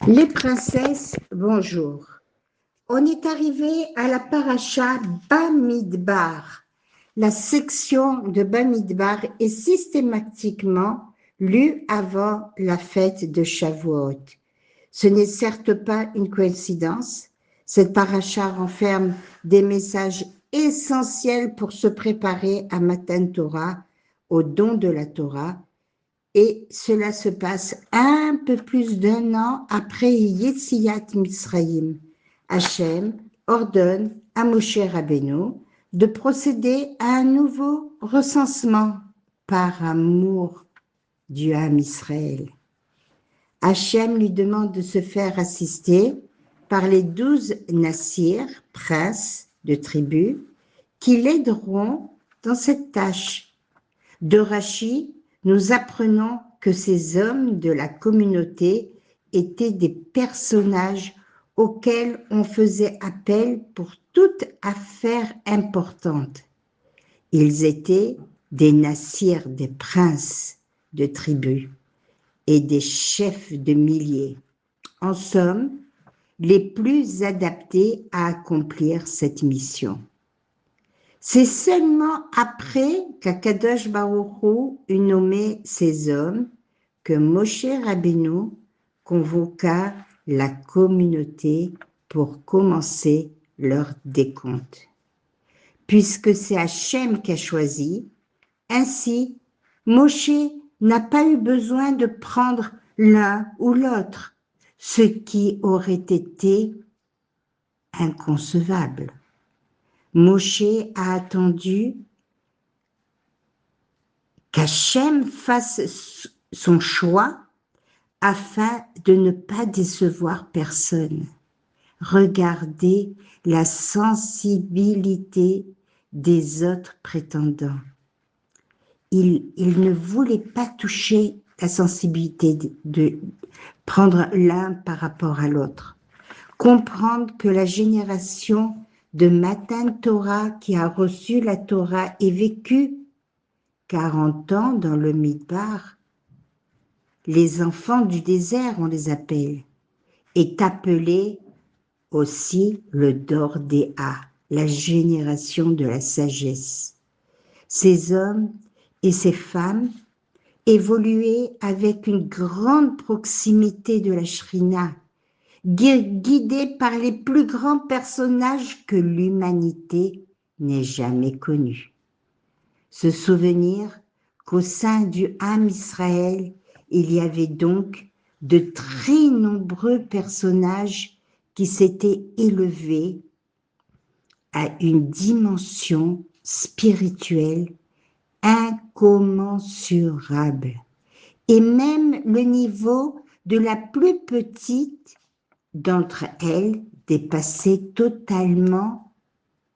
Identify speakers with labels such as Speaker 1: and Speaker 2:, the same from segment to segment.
Speaker 1: Les princesses, bonjour. On est arrivé à la paracha Bamidbar. La section de Bamidbar est systématiquement lue avant la fête de Shavuot. Ce n'est certes pas une coïncidence. Cette paracha renferme des messages essentiels pour se préparer à Matan Torah, au don de la Torah, et cela se passe un peu plus d'un an après Yetziat Mitzrayim. Hachem ordonne à Moshe Rabbeinu de procéder à un nouveau recensement par amour du Ham Israël. Hachem lui demande de se faire assister par les 12 Nassir, princes de tribu, qui l'aideront dans cette tâche. De Rachi, nous apprenons que ces hommes de la communauté étaient des personnages auxquels on faisait appel pour toute affaire importante. Ils étaient des nassirs, des princes de tribus et des chefs de milliers. En somme, les plus adaptés à accomplir cette mission. C'est seulement après qu'Akadosh Baruch Hu eut nommé ces hommes que Moshe Rabbeinu convoqua la communauté pour commencer leur décompte. Puisque c'est Hachem qui a choisi, ainsi Moshe n'a pas eu besoin de prendre l'un ou l'autre, ce qui aurait été inconcevable. Moshe a attendu qu'Hachem fasse son choix afin de ne pas décevoir personne. Regardez la sensibilité des autres prétendants. Il ne voulait pas toucher la sensibilité de prendre l'un par rapport à l'autre. Comprendre que la génération de Matan Torah qui a reçu la Torah et vécu 40 ans dans le Midbar, les enfants du désert, on les appelle, est appelé aussi le Dor Déa, la génération de la sagesse. Ces hommes et ces femmes évoluaient avec une grande proximité de la Shrina, guidés par les plus grands personnages que l'humanité n'ait jamais connus. Se souvenir qu'au sein du Ham Israël, il y avait donc de très nombreux personnages qui s'étaient élevés à une dimension spirituelle incommensurable. Et même le niveau de la plus petite d'entre elles dépassait totalement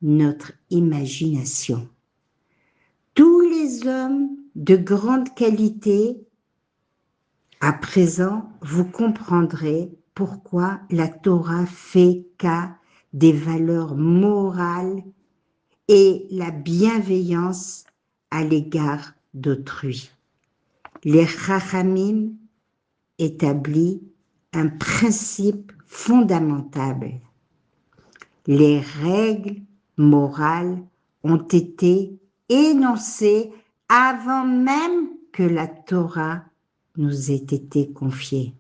Speaker 1: notre imagination. Tous les hommes de grande qualité, à présent, vous comprendrez pourquoi la Torah fait cas des valeurs morales et la bienveillance à l'égard d'autrui. Les Chachamim établissent un principe fondamental. Les règles morales ont été énoncées avant même que la Torah nous ait été confiée.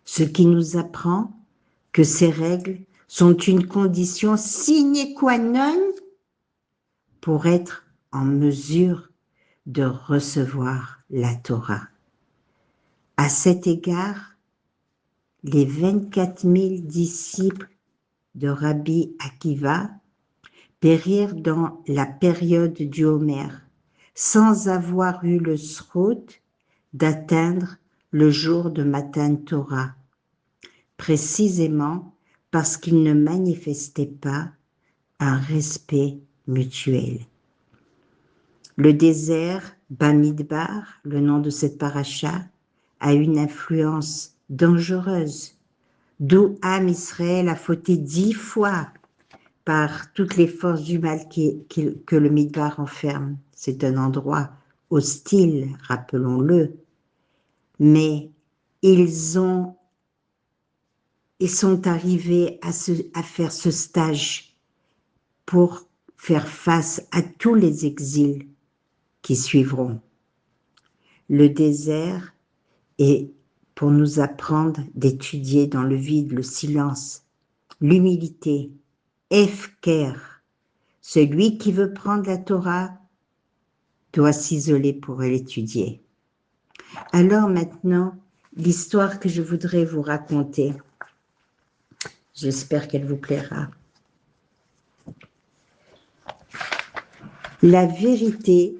Speaker 1: Ce qui nous apprend que ces règles sont une condition sine qua non pour être en mesure de recevoir la Torah. À cet égard, les 24 000 disciples de Rabbi Akiva périrent dans la période du Homère, sans avoir eu le srout d'atteindre le jour de Matan Torah, précisément parce qu'ils ne manifestaient pas un respect mutuel. Le désert, Bamidbar, le nom de cette paracha, a une influence dangereuse, d'où Ham Israël a fauté 10 fois par toutes les forces du mal que le Midbar renferme. C'est un endroit hostile, rappelons-le, mais ils ont et sont arrivés à faire ce stage pour faire face à tous les exils qui suivront. Le désert est pour nous apprendre d'étudier dans le vide le silence, l'humilité, Hefker. Celui qui veut prendre la Torah doit s'isoler pour l'étudier. Alors maintenant, l'histoire que je voudrais vous raconter, j'espère qu'elle vous plaira. La vérité,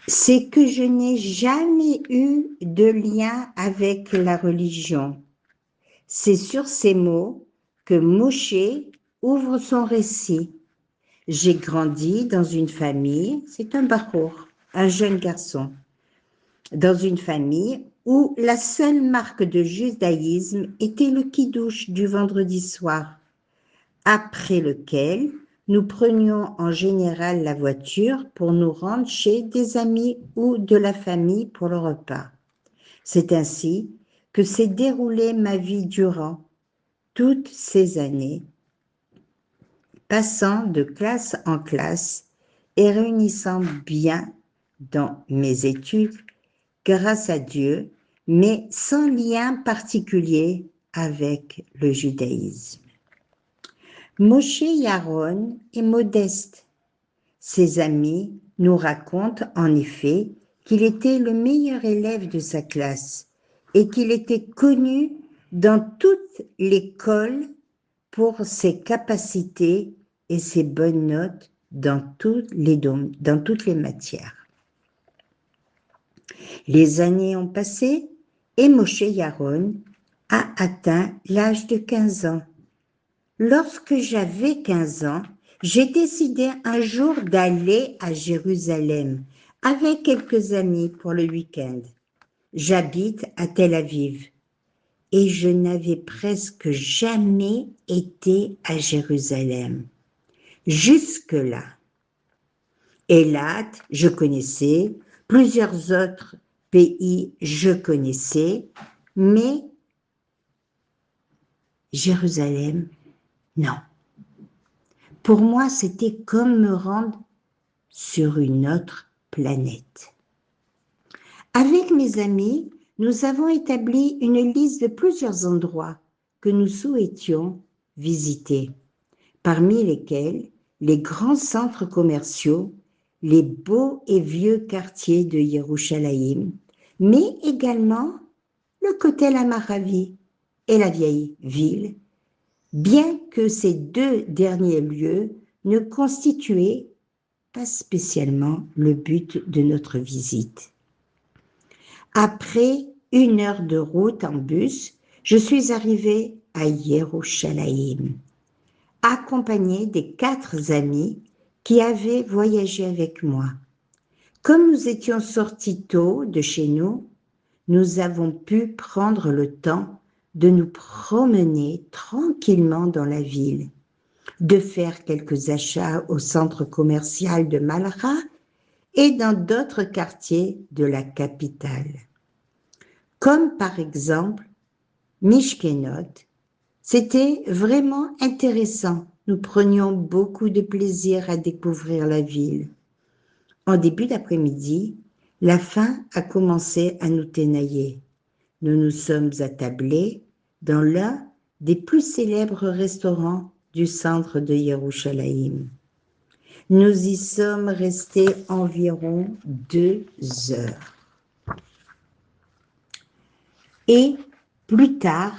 Speaker 1: c'est que je n'ai jamais eu de lien avec la religion. C'est sur ces mots que Moshe ouvre son récit. J'ai grandi dans une famille, c'est un bachour, un jeune garçon, dans une famille où la seule marque de judaïsme était le kidouche du vendredi soir, après lequel nous prenions en général la voiture pour nous rendre chez des amis ou de la famille pour le repas. C'est ainsi que s'est déroulée ma vie durant toutes ces années, passant de classe en classe et réunissant bien dans mes études, grâce à Dieu, mais sans lien particulier avec le judaïsme. Moshe Yaron est modeste. Ses amis nous racontent en effet qu'il était le meilleur élève de sa classe et qu'il était connu dans toute l'école pour ses capacités et ses bonnes notes dans toutes les matières. Les années ont passé et Moshe Yaron a atteint l'âge de 15 ans. Lorsque j'avais 15 ans, j'ai décidé un jour d'aller à Jérusalem avec quelques amis pour le week-end. J'habite à Tel Aviv et je n'avais presque jamais été à Jérusalem. Jusque-là. Eilat, je connaissais, plusieurs autres pays, je connaissais, mais Jérusalem, non. Pour moi, c'était comme me rendre sur une autre planète. Avec mes amis, nous avons établi une liste de plusieurs endroits que nous souhaitions visiter, parmi lesquels les grands centres commerciaux, les beaux et vieux quartiers de Yerushalayim, mais également le Kotel Amaravi et la vieille ville, bien que ces deux derniers lieux ne constituaient pas spécialement le but de notre visite. Après 1 heure de route en bus, je suis arrivée à Yerushalayim, accompagnée des 4 amis qui avaient voyagé avec moi. Comme nous étions sortis tôt de chez nous, nous avons pu prendre le temps de nous promener tranquillement dans la ville, de faire quelques achats au centre commercial de Malra et dans d'autres quartiers de la capitale. Comme par exemple Mishkenot. C'était vraiment intéressant. Nous prenions beaucoup de plaisir à découvrir la ville. En début d'après-midi, la faim a commencé à nous tenailler. Nous nous sommes attablés dans l'un des plus célèbres restaurants du centre de Yerushalayim. Nous y sommes restés environ 2 heures. Et plus tard,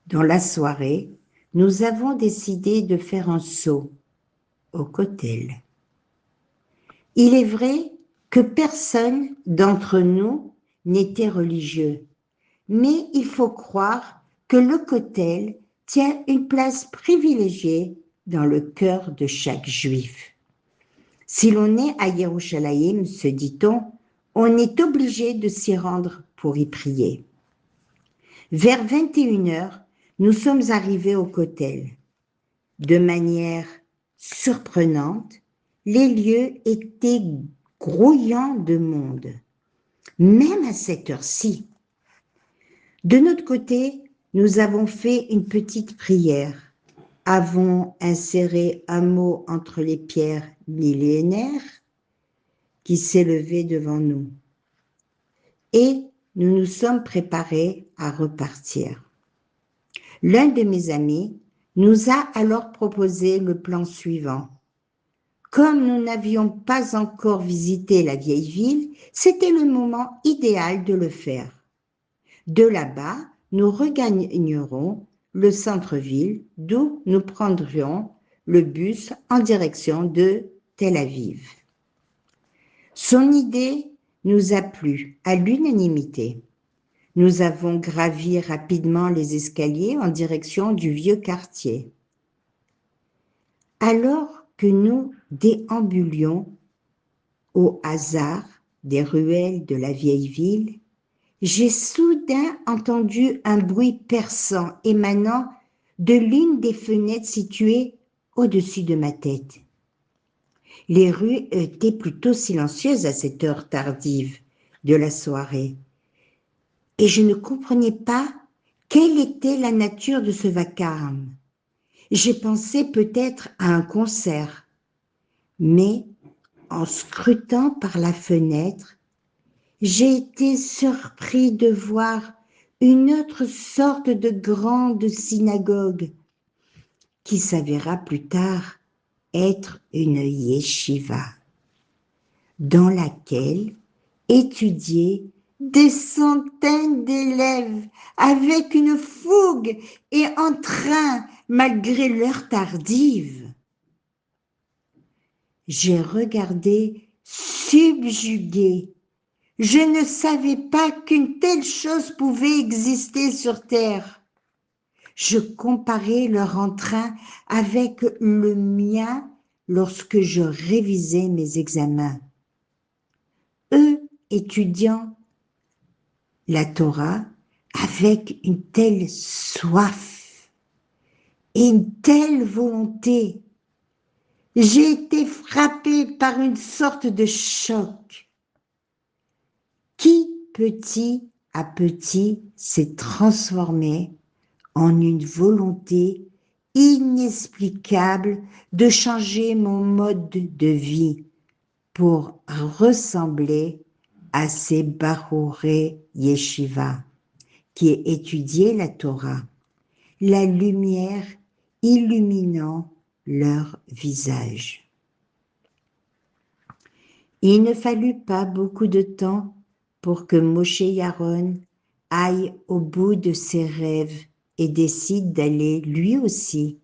Speaker 1: dans la soirée, nous avons décidé de faire un saut au Kotel. Il est vrai que personne d'entre nous n'était religieux, mais il faut croire que le Kotel tient une place privilégiée dans le cœur de chaque juif. Si l'on est à Yerushalayim, se dit-on, on est obligé de s'y rendre pour y prier. Vers 21 heures, nous sommes arrivés au Kotel. De manière surprenante, les lieux étaient grouillants de monde, même à cette heure-ci. De notre côté, nous avons fait une petite prière, avons inséré un mot entre les pierres millénaires qui s'élevaient devant nous. Et nous nous sommes préparés à repartir. L'un de mes amis nous a alors proposé le plan suivant. Comme nous n'avions pas encore visité la vieille ville, c'était le moment idéal de le faire. De là-bas, nous regagnerons le centre-ville, d'où nous prendrions le bus en direction de Tel Aviv. Son idée nous a plu à l'unanimité. Nous avons gravi rapidement les escaliers en direction du vieux quartier. Alors que nous déambulions au hasard des ruelles de la vieille ville, j'ai soudain entendu un bruit perçant émanant de l'une des fenêtres situées au-dessus de ma tête. Les rues étaient plutôt silencieuses à cette heure tardive de la soirée, et je ne comprenais pas quelle était la nature de ce vacarme. J'ai pensé peut-être à un concert, mais en scrutant par la fenêtre, j'ai été surpris de voir une autre sorte de grande synagogue qui s'avéra plus tard être une yeshiva, dans laquelle étudiaient des centaines d'élèves avec une fougue et en train, malgré l'heure tardive. J'ai regardé subjugué. Je ne savais pas qu'une telle chose pouvait exister sur Terre. Je comparais leur entrain avec le mien lorsque je révisais mes examens. Eux étudiant la Torah avec une telle soif et une telle volonté, j'ai été frappée par une sorte de choc qui, petit à petit, s'est transformé en une volonté inexplicable de changer mon mode de vie pour ressembler à ces Bachouré Yeshiva qui étudiaient la Torah, la lumière illuminant leur visage. Il ne fallut pas beaucoup de temps pour que Moshe Yaron aille au bout de ses rêves et décide d'aller lui aussi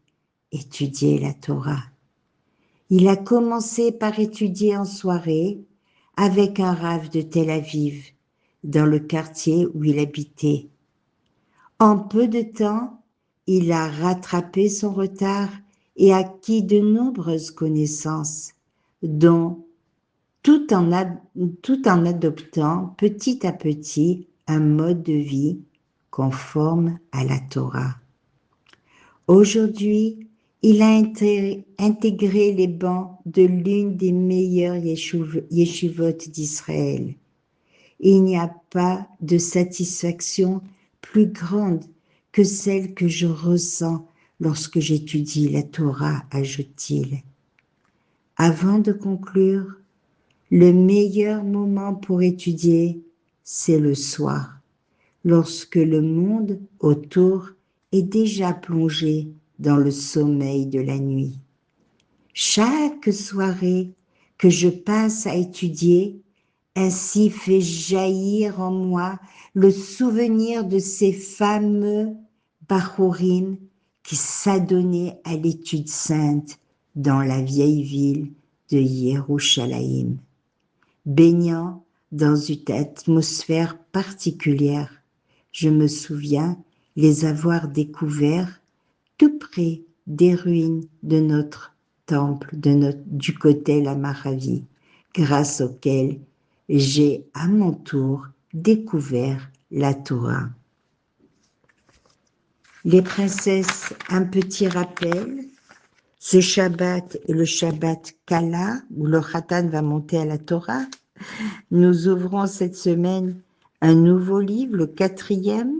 Speaker 1: étudier la Torah. Il a commencé par étudier en soirée avec un rave de Tel Aviv, dans le quartier où il habitait. En peu de temps, il a rattrapé son retard et acquis de nombreuses connaissances, dont tout en adoptant petit à petit un mode de vie conforme à la Torah. Aujourd'hui, il a intégré les bancs de l'une des meilleures yeshivot d'Israël. Il n'y a pas de satisfaction plus grande que celle que je ressens lorsque j'étudie la Torah, ajoute-t-il. Avant de conclure, le meilleur moment pour étudier, c'est le soir, lorsque le monde autour est déjà plongé dans le sommeil de la nuit. Chaque soirée que je passe à étudier ainsi fait jaillir en moi le souvenir de ces fameux Bachorim qui s'adonnaient à l'étude sainte dans la vieille ville de Yerushalayim. Baignant dans une atmosphère particulière, je me souviens les avoir découverts tout près des ruines de notre temple du Kotel Amaravi, grâce auquel j'ai à mon tour découvert la Torah. Les princesses, un petit rappel. Ce Shabbat est le Shabbat Kala, où le Khatan va monter à la Torah. Nous ouvrons cette semaine un nouveau livre, le 4e,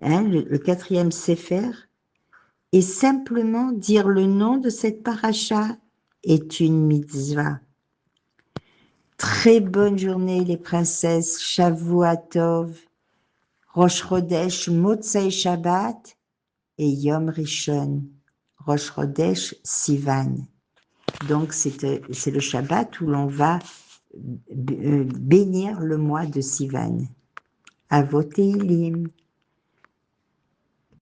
Speaker 1: le quatrième Sefer, et simplement dire le nom de cette paracha est une mitzvah. Très bonne journée les princesses, Shavua Tov, Rosh Chodesh, Motzei Shabbat et Yom Rishon, Rosh Chodesh Sivan. Donc c'est le Shabbat où l'on va bénir le mois de Sivan. Avot Teilim.